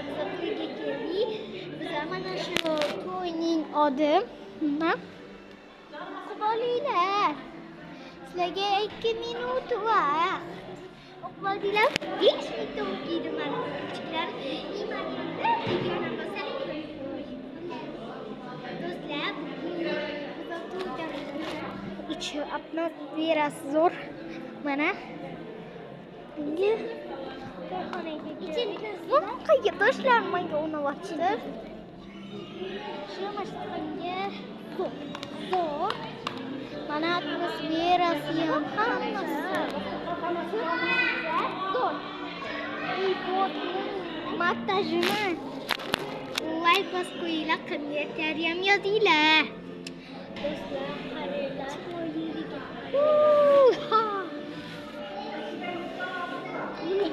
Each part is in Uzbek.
biza to'yga keldik. Biza mana shu to'yning odi nima? Qurolinglar. Sizlarga 2 minut vaqt. O'qibaldinglar? 5 minut o'qiydi mana o'quvchilar. Imaninglar yana bosalik. Do'stlar, ichi atmosferasi zo'r. Mana endi to'yxonaga keldik. Qayerda ishlar menga unuvatdi. Shu mashqanga zo'r. Mana atmosferasi ham hammasi zo'r. Montajini like bosib qo'yinglar, kommentariy ham yozinglar. Do'stlar, qaranglar.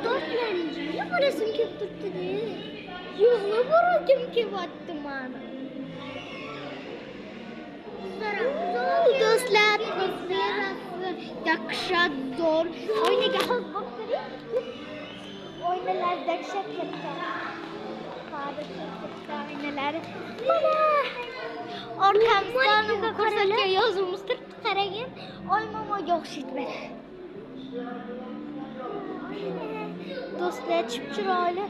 Do'stlaring nima borasim kelib turibdi? Yo'qmi, boragim kelyapti mana. Do'stlar, atmosferasi dahshat zo'r. Oynaga hozir boqing. Oynalar dahshat katta. Oynalar. Mana orqamizdan ko'rsatgan yozuvimiz turibdi, qarang. Oy momoga o'xshaydi. Do'stlar, chiroyli.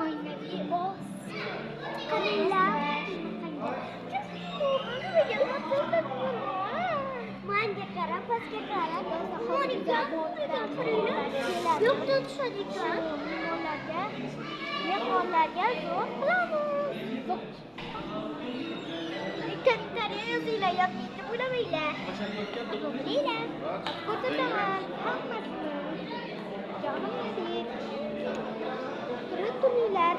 Oynaga bos. Qaranglar. Menga qarab, pastga qarab. Yo'qda tushadi ekan. Mehmonlarga zo'r qilamiz. Kommentariy yozinglar, yozmaydi bo'lamanglar. Bo'lamanglar. Ko'rsataman hammasini. Jonim turib turinglar.